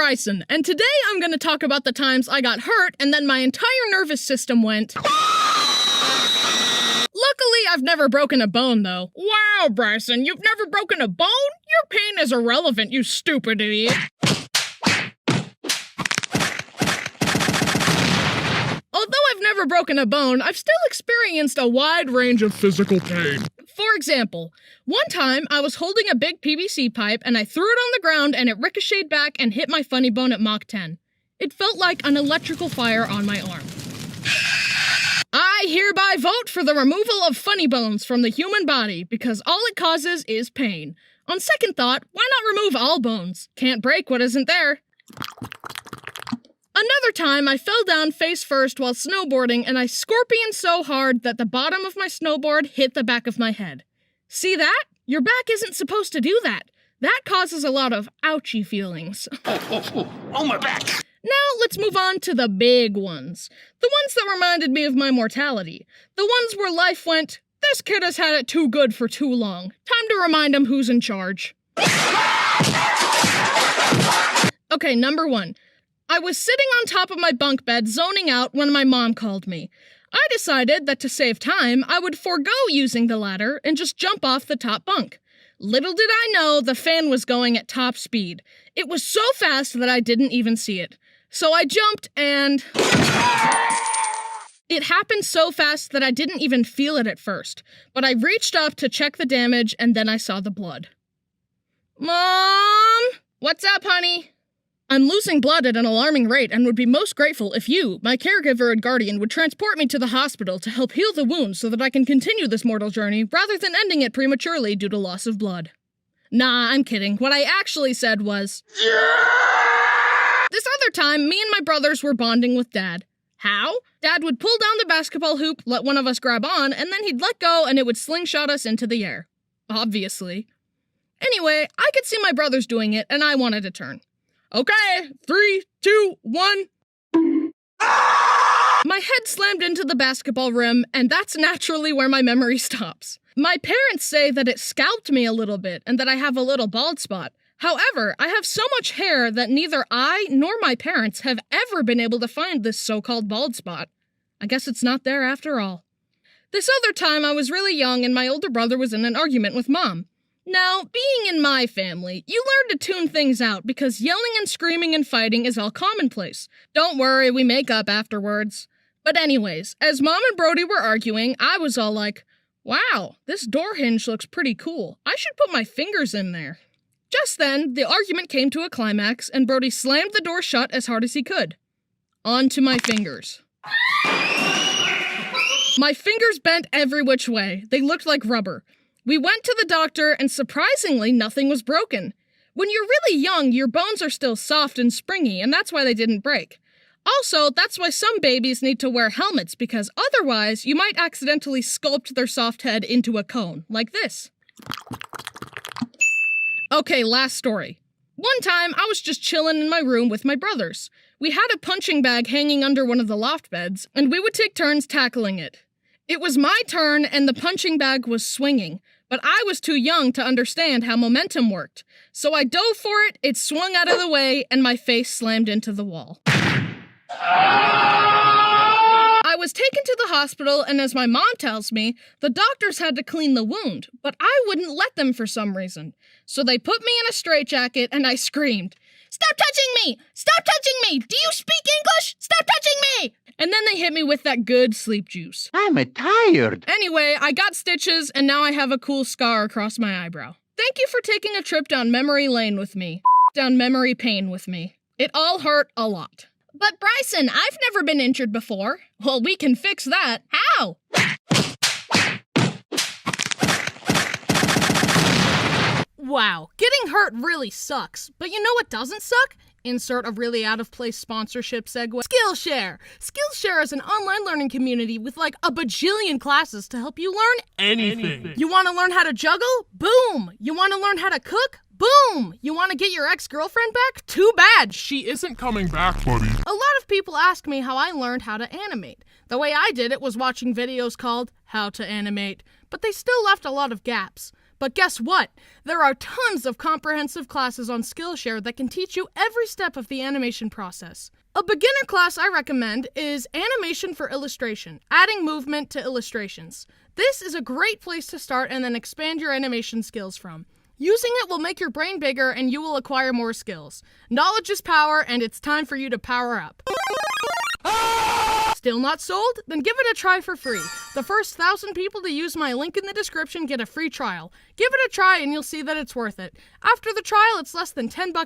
Bryson, and today I'm going to talk about the times I got hurt and then my entire nervous system went. Luckily, I've never broken a bone, though. Wow, Bryson, you've never broken a bone? Your pain is irrelevant, you stupid idiot. Although I've never broken a bone, I've still experienced a wide range of physical pain. For example, one time I was holding a big PVC pipe and I threw it on the ground and it ricocheted back and hit my funny bone at Mach 10. It felt like an electrical fire on my arm. I hereby vote for the removal of funny bones from the human body because all it causes is pain. On second thought, why not remove all bones? Can't break what isn't there. Another time, I fell down face first while snowboarding and I scorpioned so hard that the bottom of my snowboard hit the back of my head. See that? Your back isn't supposed to do that. That causes a lot of ouchy feelings. Oh, my back! Now let's move on to the big ones. The ones that reminded me of my mortality. The ones where life went, this kid has had it too good for too long. Time to remind him who's in charge. Okay, number 1. I was sitting on top of my bunk bed zoning out when my mom called me. I decided that to save time, I would forego using the ladder and just jump off the top bunk. Little did I know the fan was going at top speed. It was so fast that I didn't even see it. So I jumped and... It happened so fast that I didn't even feel it at first, but I reached up to check the damage and then I saw the blood. Mom? What's up, honey? I'm losing blood at an alarming rate and would be most grateful if you, my caregiver and guardian, would transport me to the hospital to help heal the wounds so that I can continue this mortal journey rather than ending it prematurely due to loss of blood. Nah, I'm kidding. What I actually said was... This other time, me and my brothers were bonding with Dad. How? Dad would pull down the basketball hoop, let one of us grab on, and then he'd let go and it would slingshot us into the air. Obviously. Anyway, I could see my brothers doing it and I wanted to turn. Okay, 3, 2, 1. My head slammed into the basketball rim, and that's naturally where my memory stops. My parents say that it scalped me a little bit and that I have a little bald spot. However, I have so much hair that neither I nor my parents have ever been able to find this so-called bald spot. I guess it's not there after all. This other time I was really young and my older brother was in an argument with Mom. Now, being in my family, you learn to tune things out because yelling and screaming and fighting is all commonplace. Don't worry, we make up afterwards. But anyways, as Mom and Brody were arguing, I was all like, wow, this door hinge looks pretty cool. I should put my fingers in there. Just then, the argument came to a climax and Brody slammed the door shut as hard as he could. Onto my fingers. My fingers bent every which way. They looked like rubber. We went to the doctor, and surprisingly, nothing was broken. When you're really young, your bones are still soft and springy, and that's why they didn't break. Also, that's why some babies need to wear helmets, because otherwise, you might accidentally sculpt their soft head into a cone, like this. Okay, last story. One time, I was just chilling in my room with my brothers. We had a punching bag hanging under one of the loft beds, and we would take turns tackling it. It was my turn, and the punching bag was swinging. But I was too young to understand how momentum worked. So I dove for it, it swung out of the way, and my face slammed into the wall. I was taken to the hospital, and as my mom tells me, the doctors had to clean the wound, but I wouldn't let them for some reason. So they put me in a straitjacket, and I screamed, "Stop touching me! Stop touching me! Do you speak English? Stop touching me!" And then they hit me with that good sleep juice. I'm tired. Anyway, I got stitches, and now I have a cool scar across my eyebrow. Thank you for taking a trip down memory lane with me. Down memory pain with me. It all hurt a lot. But Bryson, I've never been injured before. Well, we can fix that. How? Wow, getting hurt really sucks. But you know what doesn't suck? Insert a really out-of-place sponsorship segue. Skillshare! Skillshare is an online learning community with like a bajillion classes to help you learn anything. You want to learn how to juggle? Boom! You want to learn how to cook? Boom! You want to get your ex-girlfriend back? Too bad! She isn't coming back, buddy. A lot of people ask me how I learned how to animate. The way I did it was watching videos called How to Animate, but they still left a lot of gaps. But guess what? There are tons of comprehensive classes on Skillshare that can teach you every step of the animation process. A beginner class I recommend is Animation for Illustration, adding movement to illustrations. This is a great place to start and then expand your animation skills from. Using it will make your brain bigger and you will acquire more skills. Knowledge is power, and it's time for you to power up. Still not sold? Then give it a try for free. The first 1,000 people to use my link in the description get a free trial. Give it a try and you'll see that it's worth it. After the trial, it's less than $10